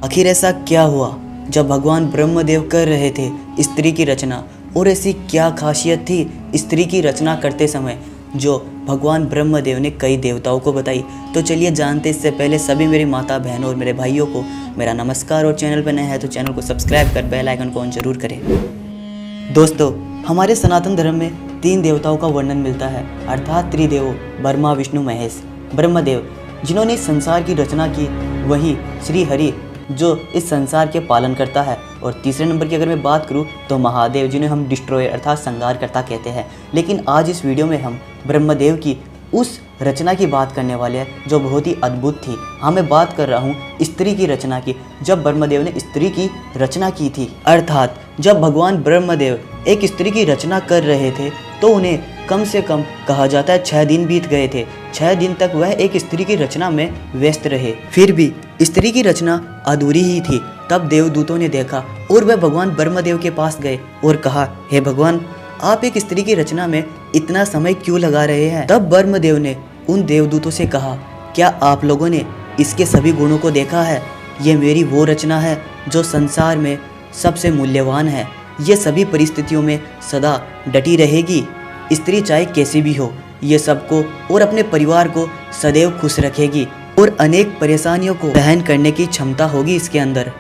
आखिर ऐसा क्या हुआ जब भगवान ब्रह्मदेव कर रहे थे स्त्री की रचना, और ऐसी क्या खासियत थी स्त्री की रचना करते समय जो भगवान ब्रह्मदेव ने कई देवताओं को बताई। तो चलिए जानते इससे पहले सभी मेरी माता बहनों और मेरे भाइयों को मेरा नमस्कार, और चैनल पर नए हैं तो चैनल को सब्सक्राइब कर बेल आइकन को ऑन जरूर करें। दोस्तों, हमारे सनातन धर्म में 3 देवताओं का वर्णन मिलता है, अर्थात त्रिदेवों ब्रह्मा विष्णु महेश। ब्रह्मदेव जिन्होंने इस संसार की रचना की, वहीं श्री हरि जो इस संसार के पालन करता है, और तीसरे नंबर की अगर मैं बात करूं तो महादेव जिन्हें हम डिस्ट्रॉयर अर्थात संहारकर्ता कहते हैं। लेकिन आज इस वीडियो में हम ब्रह्मदेव की उस रचना की बात करने वाले हैं जो बहुत ही अद्भुत थी। हाँ, मैं बात कर रहा हूँ स्त्री की रचना की। जब ब्रह्मदेव ने स्त्री की रचना की थी, अर्थात जब भगवान ब्रह्मदेव एक स्त्री की रचना कर रहे थे तो उन्हें कम से कम कहा जाता है 6 दिन बीत गए थे। 6 दिन तक वह एक स्त्री की रचना में व्यस्त रहे, फिर भी स्त्री की रचना अधूरी ही थी। तब देवदूतों ने देखा और वह भगवान ब्रह्मदेव के पास गए और कहा, हे भगवान, आप एक स्त्री की रचना में इतना समय क्यों लगा रहे हैं? तब ब्रह्मदेव ने उन देवदूतों से कहा, क्या आप लोगों ने इसके सभी गुणों को देखा है? ये मेरी वो रचना है जो संसार में सबसे मूल्यवान है। ये सभी परिस्थितियों में सदा डटी रहेगी। स्त्री चाहे कैसी भी हो, ये सबको और अपने परिवार को सदैव खुश रखेगी, और अनेक परेशानियों को सहन करने की क्षमता होगी इसके अंदर।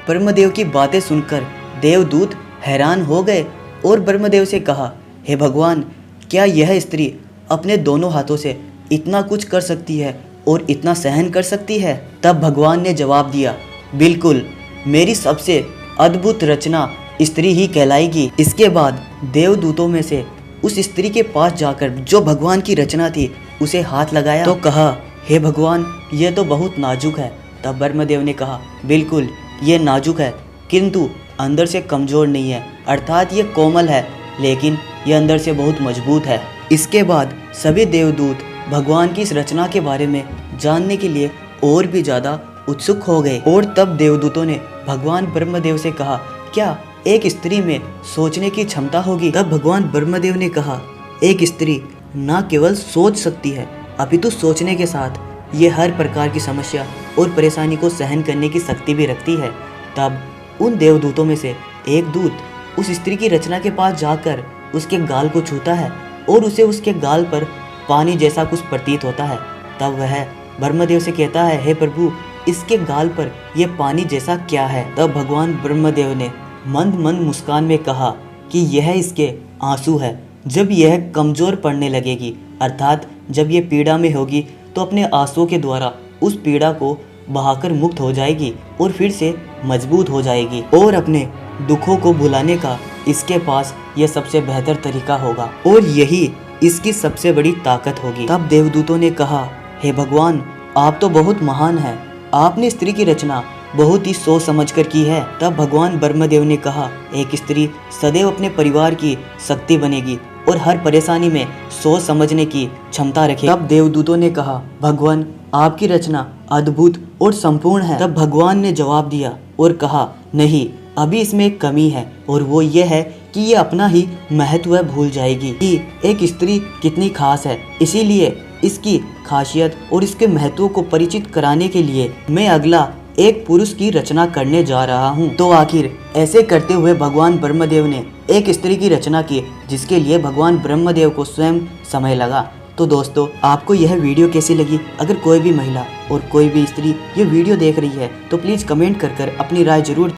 ब्रह्मदेव की बातें सुनकर देवदूत हैरान हो गए और ब्रह्मदेव से कहा, हे भगवान, क्या यह स्त्री अपने दोनों हाथों से इतना कुछ कर सकती है और इतना सहन कर सकती है? तब भगवान ने जवाब दिया, बिल्कुल, मेरी सबसे अद्भुत रचना स्त्री ही कहलाएगी। इसके बाद देवदूतों में से उस स्त्री के पास जाकर जो भगवान की रचना थी उसे हाथ लगाया तो कहा, हे भगवान, ये तो बहुत नाजुक है। तब ब्रह्मदेव ने कहा, बिल्कुल, ये नाजुक है किंतु अंदर से कमज़ोर नहीं है, अर्थात ये कोमल है लेकिन ये अंदर से बहुत मजबूत है। इसके बाद सभी देवदूत भगवान की इस रचना के बारे में जानने के लिए और भी ज़्यादा उत्सुक हो गए, और तब देवदूतों ने भगवान ब्रह्मदेव से कहा, क्या एक स्त्री में सोचने की क्षमता होगी? तब भगवान ब्रह्मदेव ने कहा, एक स्त्री न केवल सोच सकती है अपितु सोचने के साथ ये हर प्रकार की समस्या और परेशानी को सहन करने की शक्ति भी रखती है। तब उन देवदूतों में से एक दूत उस स्त्री की रचना के पास जाकर उसके गाल को छूता है और उसे उसके गाल पर पानी जैसा कुछ प्रतीत होता है। तब वह ब्रह्मदेव से कहता है, हे प्रभु, इसके गाल पर यह पानी जैसा क्या है? तब भगवान ब्रह्मदेव ने मंद मंद मुस्कान में कहा कि यह इसके आंसू है। जब यह कमज़ोर पड़ने लगेगी, अर्थात जब ये पीड़ा में होगी, तो अपने आंसुओं के द्वारा उस पीड़ा को बहाकर मुक्त हो जाएगी और फिर से मजबूत हो जाएगी, और अपने दुखों को भुलाने का इसके पास यह सबसे बेहतर तरीका होगा और यही इसकी सबसे बड़ी ताकत होगी। तब देवदूतों ने कहा, हे भगवान, आप तो बहुत महान हैं, आपने स्त्री की रचना बहुत ही सोच समझ कर की है। तब भगवान ब्रह्मदेव ने कहा, एक स्त्री सदैव अपने परिवार की शक्ति बनेगी और हर परेशानी में सोच समझने की क्षमता रखे। तब देवदूतों ने कहा, भगवान, आपकी रचना अद्भुत और संपूर्ण है। तब भगवान ने जवाब दिया और कहा, नहीं, अभी इसमें एक कमी है, और वो ये है कि ये अपना ही महत्व भूल जाएगी कि एक स्त्री कितनी खास है। इसीलिए इसकी खासियत और इसके महत्व को परिचित कराने के लिए मैं अगला एक पुरुष की रचना करने जा रहा हूँ। तो आखिर ऐसे करते हुए भगवान ब्रह्मदेव ने एक स्त्री की रचना की, जिसके लिए भगवान ब्रह्मदेव को स्वयं समय लगा। तो दोस्तों, आपको यह वीडियो कैसी लगी? अगर कोई भी महिला और कोई भी स्त्री ये वीडियो देख रही है तो प्लीज़ कमेंट कर अपनी राय जरूर